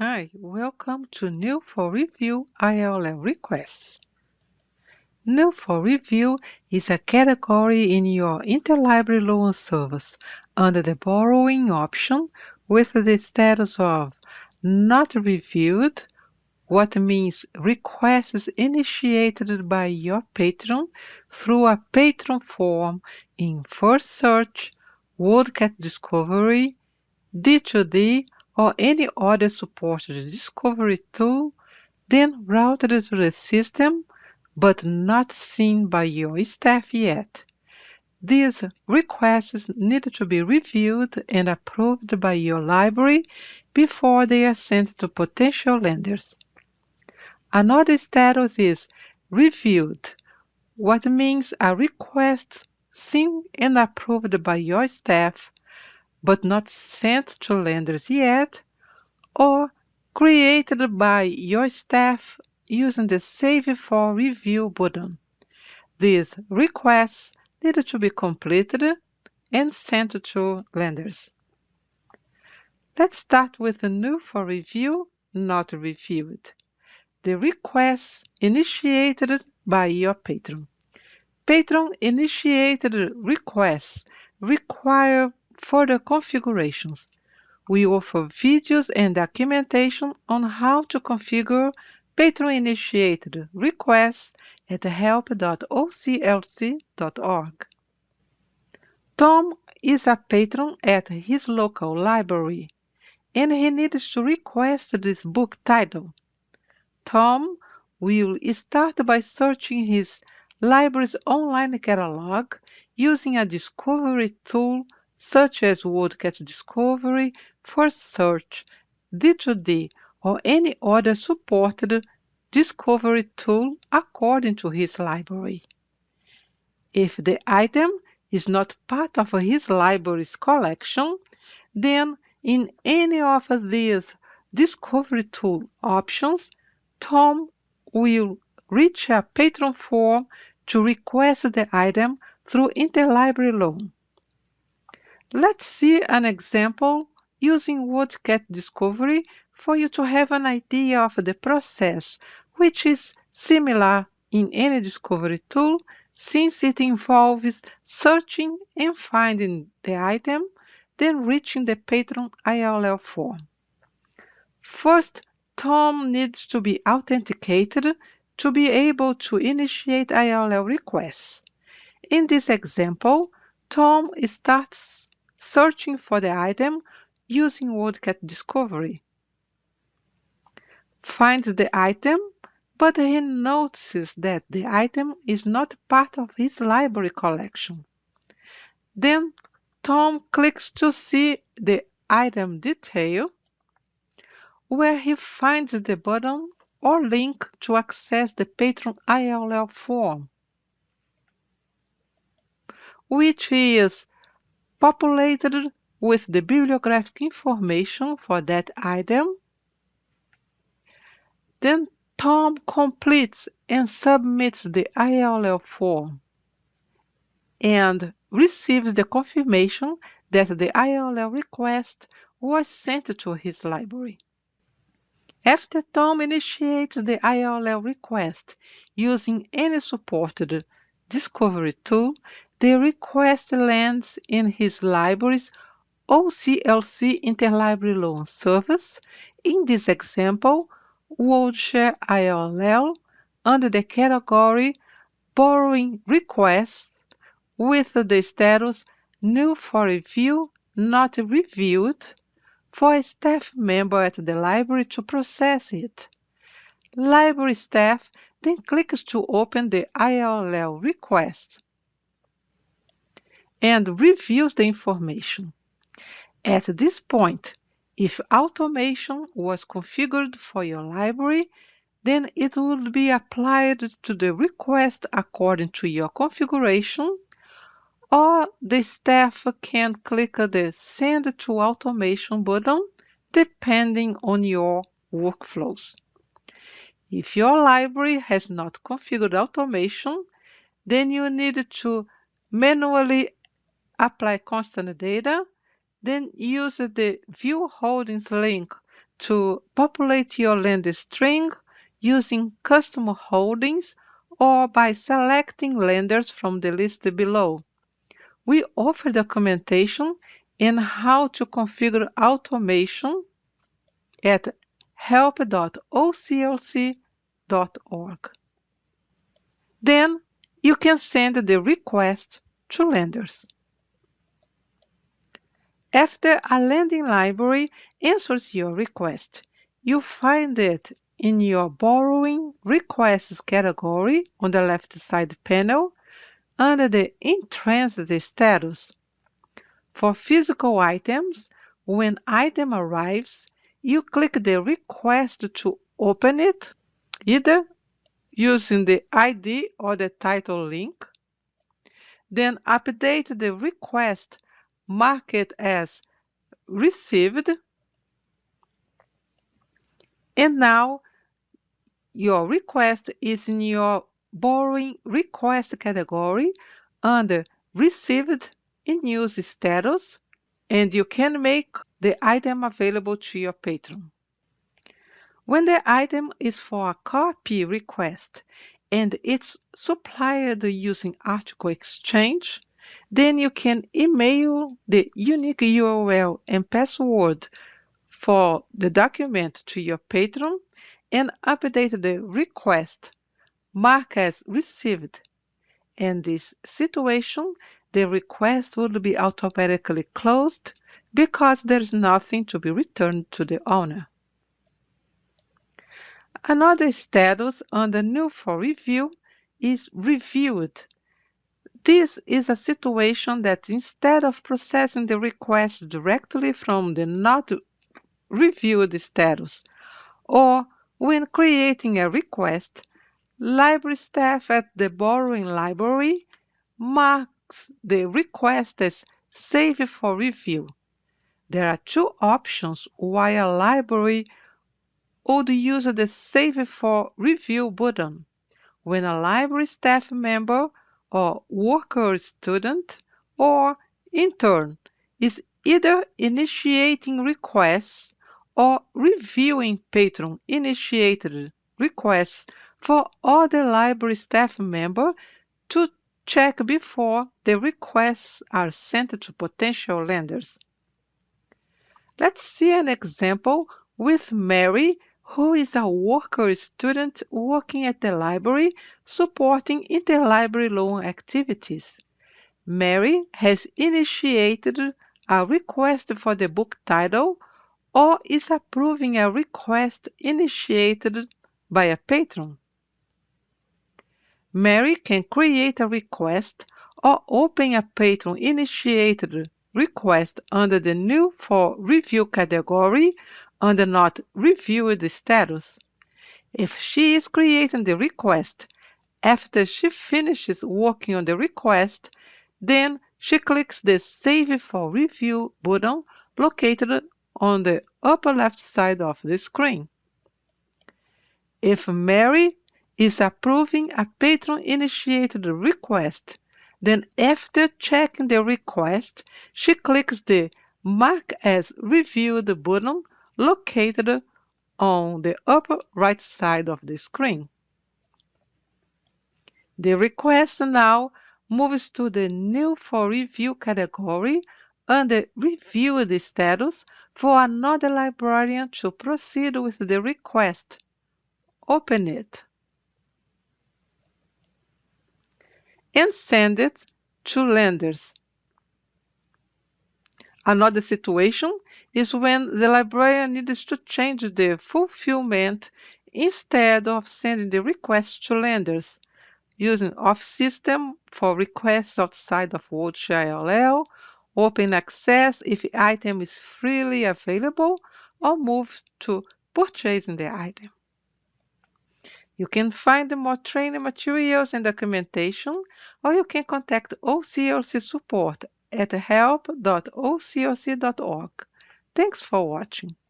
Hi, welcome to New for Review ILL requests. New for Review is a category in your interlibrary loan service under the borrowing option with the status of not reviewed, what means requests initiated by your patron through a patron form in First Search, WorldCat Discovery, D2D, or any other supported discovery tool, then routed to the system, but not seen by your staff yet. These requests need to be reviewed and approved by your library before they are sent to potential lenders. Another status is reviewed, what means a request seen and approved by your staff, but not sent to lenders yet, or created by your staff using the Save for Review button. These requests need to be completed and sent to lenders. Let's start with the New for Review, Not Reviewed. The requests initiated by your patron. Patron-initiated requests require further configurations. We offer videos and documentation on how to configure patron-initiated requests at help.oclc.org. Tom is a patron at his local library, and he needs to request this book title. Tom will start by searching his library's online catalog using a discovery tool such as WorldCat Discovery, First Search, D2D, or any other supported discovery tool according to his library. If the item is not part of his library's collection, then in any of these discovery tool options, Tom will reach a patron form to request the item through Interlibrary Loan. Let's see an example using WorldCat Discovery for you to have an idea of the process, which is similar in any discovery tool since it involves searching and finding the item, then reaching the patron ILL form. First, Tom needs to be authenticated to be able to initiate ILL requests. In this example, Tom starts searching for the item using WorldCat Discovery. Finds the item, but he notices that the item is not part of his library collection. Then Tom clicks to see the item detail, where he finds the button or link to access the patron ILL form, which is populated with the bibliographic information for that item. Then Tom completes and submits the ILL form and receives the confirmation that the ILL request was sent to his library. After Tom initiates the ILL request using any supported discovery tool, the request lands in his library's OCLC Interlibrary Loan service, in this example, WorldShare ILL, under the category Borrowing Requests with the status New for Review, Not Reviewed, for a staff member at the library to process it. Library staff then clicks to open the ILL request and reviews the information. At this point, if automation was configured for your library, then it would be applied to the request according to your configuration, or the staff can click the Send to Automation button depending on your workflows. If your library has not configured automation, then you need to manually apply constant data, then use the View Holdings link to populate your lender string using custom holdings or by selecting lenders from the list below. We offer documentation and how to configure automation at help.oclc.org. Then you can send the request to lenders. After a lending library answers your request, you find it in your Borrowing Requests category on the left side panel under the In Transit status. For physical items, when item arrives, you click the request to open it, either using the ID or the title link. Then update the request, mark it as received, and now your request is in your Borrowing Request category under Received in Use status, and you can make the item available to your patron. When the item is for a copy request and it's supplied using article exchange, then you can email the unique URL and password for the document to your patron and update the request, mark as received. In this situation, the request would be automatically closed because there's nothing to be returned to the owner. Another status under New for Review is Reviewed. This is a situation that instead of processing the request directly from the Not Reviewed status, or when creating a request, library staff at the borrowing library marks the request as Save for Review. There are two options why a library would use the Save for Review button. When a library staff member or worker student or intern is either initiating requests or reviewing patron-initiated requests for other library staff member to check before the requests are sent to potential lenders. Let's see an example with Mary, who is a worker student working at the library supporting interlibrary loan activities. Mary has initiated a request for the book title or is approving a request initiated by a patron. Mary can create a request or open a patron-initiated request under the New for Review category under Not Reviewed status. If she is creating the request after she finishes working on the request, then she clicks the Save for Review button located on the upper left side of the screen. If Mary is approving a patron-initiated request, then after checking the request, she clicks the Mark as Reviewed button located on the upper right side of the screen. The request now moves to the New for Review category under Reviewed status for another librarian to proceed with the request. Open it and send it to lenders. Another situation is when the librarian needs to change the fulfillment instead of sending the request to lenders, using off-system for requests outside of WorldShare open access if the item is freely available, or move to purchasing the item. You can find more training materials and documentation, or you can contact OCLC support at help.oclc.org. Thanks for watching.